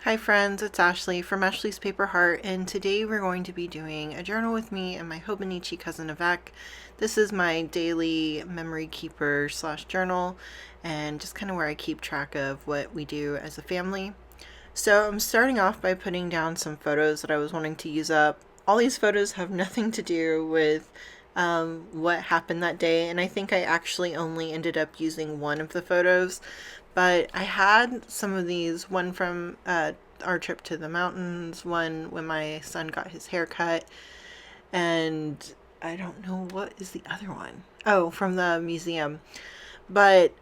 Hi friends, it's Ashley from Ashley's Paper Heart, and today we're going to be doing a journal with me and my Hobonichi Cousin AVEC. This is my daily memory keeper slash journal, and just kind of where I keep track of what we do as a family. So I'm starting off by putting down some photos that I was wanting to use up. All these photos have nothing to do with what happened that day, and I think I actually only ended up using one of the photos, but I had some of these, one from our trip to the mountains, one when my son got his hair cut, and I don't know what is the other one. Oh, from the museum. But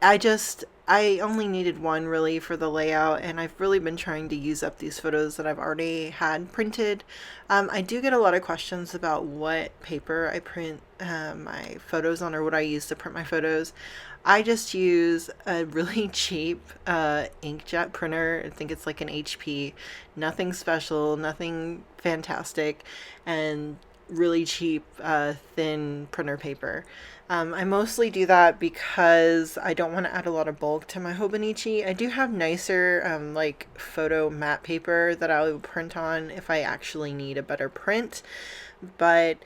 I only needed one really for the layout, and I've really been trying to use up these photos that I've already had printed. I do get a lot of questions about what paper I print my photos on, or what I use to print my photos. I just use a really cheap inkjet printer. I think it's like an HP. Nothing special, nothing fantastic, and really cheap thin printer paper. I mostly do that because I don't want to add a lot of bulk to my Hobonichi. I do have nicer like photo matte paper that I will print on if I actually need a better print, but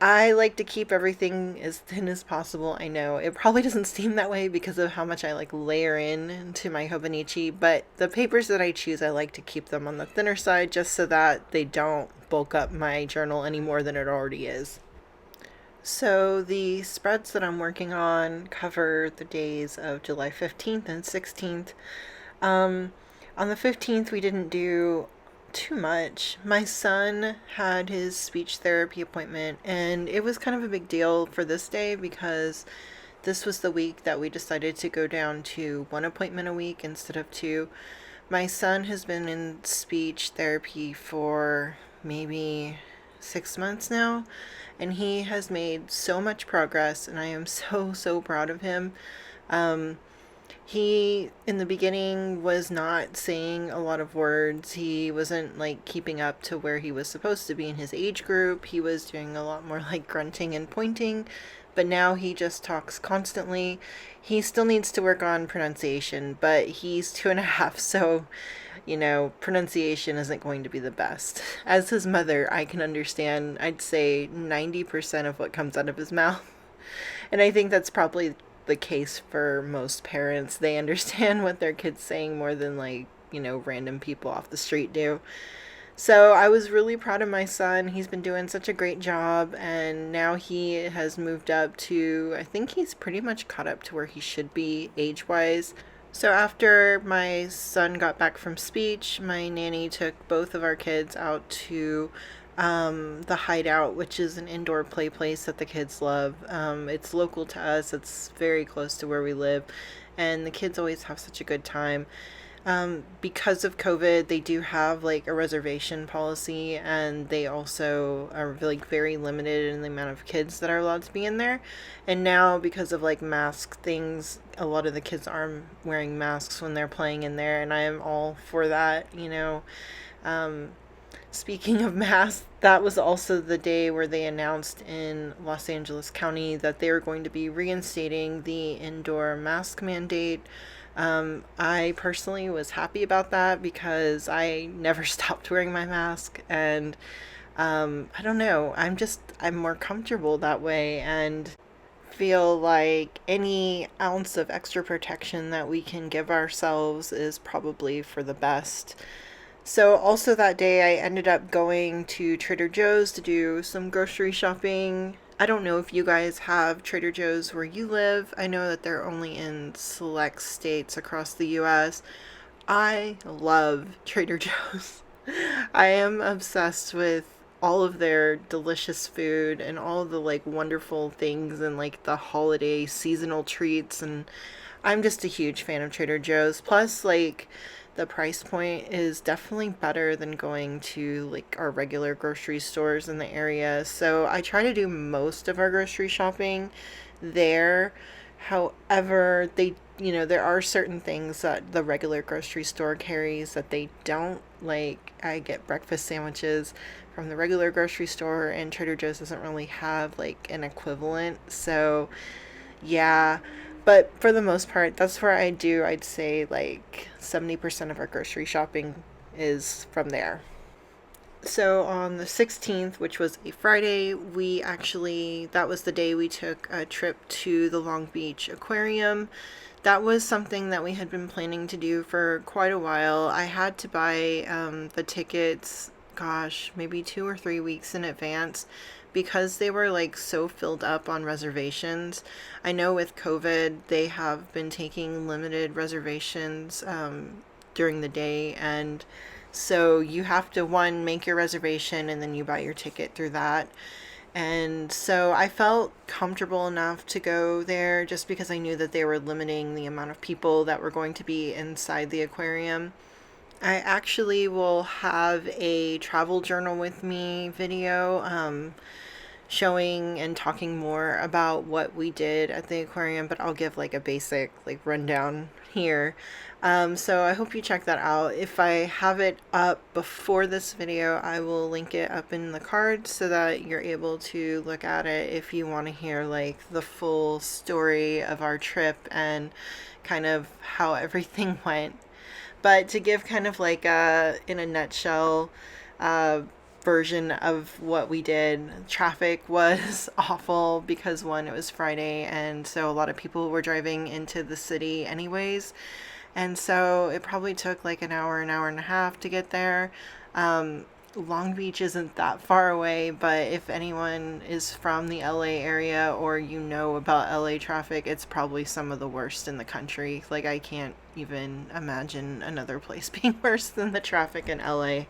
I like to keep everything as thin as possible. I know it probably doesn't seem that way because of how much I like layer in into my Hobonichi, but the papers that I choose, I like to keep them on the thinner side just so that they don't bulk up my journal any more than it already is. So the spreads that I'm working on cover the days of July 15th and 16th. Um, on the 15th, we didn't do too much. My son had his speech therapy appointment, and it was kind of a big deal for this day because this was the week that we decided to go down to one appointment a week instead of two. My son has been in speech therapy for maybe 6 months now, and he has made so much progress, and I am so proud of him. Um, he, in the beginning, was not saying a lot of words. He wasn't like keeping up to where he was supposed to be in his age group. He was doing a lot more like grunting and pointing, but now he just talks constantly. He still needs to work on pronunciation, but he's 2.5, so pronunciation isn't going to be the best. As his mother, I can understand, I'd say 90% of what comes out of his mouth. And I think that's probably the case for most parents. They understand what their kid's saying more than random people off the street do. So I was really proud of my son. He's been doing such a great job, and now he has moved up to, I think he's pretty much caught up to where he should be age-wise. So after my son got back from speech, my nanny took both of our kids out to the Hideout, which is an indoor play place that the kids love. It's local to us. It's very close to where we live, and the kids always have such a good time. Because of COVID, they do have like a reservation policy, and they also are like very limited in the amount of kids that are allowed to be in there. And now, because of like mask things, a lot of the kids are wearing masks when they're playing in there, and I am all for that. Speaking of masks, that was also the day where they announced in Los Angeles County that they were going to be reinstating the indoor mask mandate. I personally was happy about that because I never stopped wearing my mask, and I don't know, I'm more comfortable that way, and feel like any ounce of extra protection that we can give ourselves is probably for the best. So also that day I ended up going to Trader Joe's to do some grocery shopping. I don't know if you guys have Trader Joe's where you live. I know that they're only in select states across the US. I love Trader Joe's. I am obsessed with all of their delicious food and all of the like wonderful things and like the holiday seasonal treats, and I'm just a huge fan of Trader Joe's. Plus, like, the price point is definitely better than going to like our regular grocery stores in the area. So I try to do most of our grocery shopping there. However, there are certain things that the regular grocery store carries that they don't. Like, I get breakfast sandwiches from the regular grocery store, and Trader Joe's doesn't really have like an equivalent. So, yeah. But for the most part, that's where I'd say like 70% of our grocery shopping is from there. So on the 16th, which was a Friday, that was the day we took a trip to the Long Beach Aquarium. That was something that we had been planning to do for quite a while. I had to buy the tickets, gosh, maybe 2 or 3 weeks in advance because they were like so filled up on reservations. I know with COVID, they have been taking limited reservations during the day, and so you have to, one, make your reservation and then you buy your ticket through that. And so I felt comfortable enough to go there just because I knew that they were limiting the amount of people that were going to be inside the aquarium. I actually will have a travel journal with me video showing and talking more about what we did at the aquarium, but I'll give like a basic like rundown here. So I hope you check that out. If I have it up before this video, I will link it up in the cards so that you're able to look at it if you want to hear like the full story of our trip and kind of how everything went. But to give kind of like in a nutshell, version of what we did. Traffic was awful because, one, it was Friday, and so a lot of people were driving into the city anyways. And so it probably took like an hour and a half to get there. Long Beach isn't that far away, but if anyone is from the LA area or you know about LA traffic, it's probably some of the worst in the country. Like, I can't even imagine another place being worse than the traffic in LA.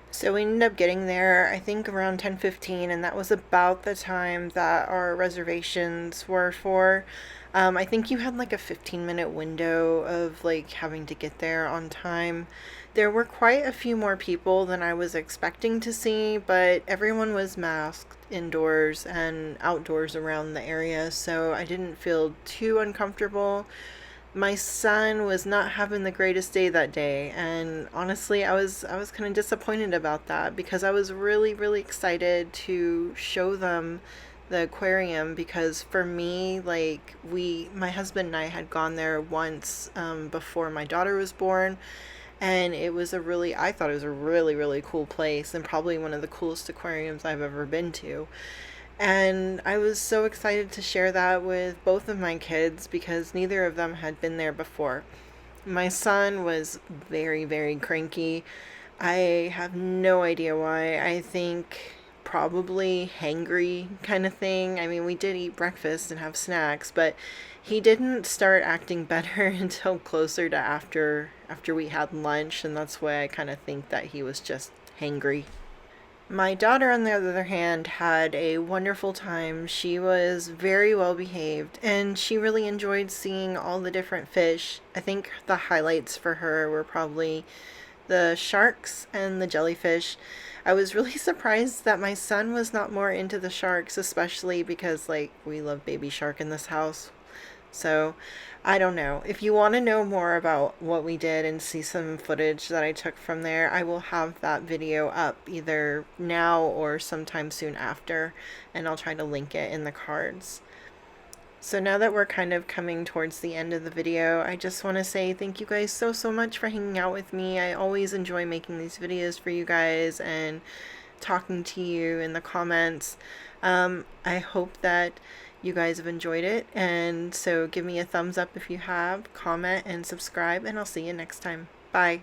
So we ended up getting there, I think around 10:15, and that was about the time that our reservations were for. I think you had like a 15-minute window of like having to get there on time. There were quite a few more people than I was expecting to see, but everyone was masked indoors and outdoors around the area, so I didn't feel too uncomfortable. My son was not having the greatest day that day, and honestly I was kind of disappointed about that because I was really excited to show them the aquarium, because for me, like, my husband and I had gone there once before my daughter was born, and I thought it was a really cool place and probably one of the coolest aquariums I've ever been to. And I was so excited to share that with both of my kids because neither of them had been there before. My son was very cranky. I have no idea why. I think probably hangry kind of thing. I mean, we did eat breakfast and have snacks, but he didn't start acting better until closer to after we had lunch, and that's why I kind of think that he was just hangry. My daughter, on the other hand, had a wonderful time. She was very well behaved, and she really enjoyed seeing all the different fish. I think the highlights for her were probably the sharks and the jellyfish. I was really surprised that my son was not more into the sharks, especially because, like, we love baby shark in this house. So, I don't know. If you want to know more about what we did and see some footage that I took from there, I will have that video up either now or sometime soon after, and I'll try to link it in the cards. So now that we're kind of coming towards the end of the video, I just want to say thank you guys so much for hanging out with me. I always enjoy making these videos for you guys and talking to you in the comments. I hope that you guys have enjoyed it, and so give me a thumbs up if you have, comment and subscribe, and I'll see you next time. Bye.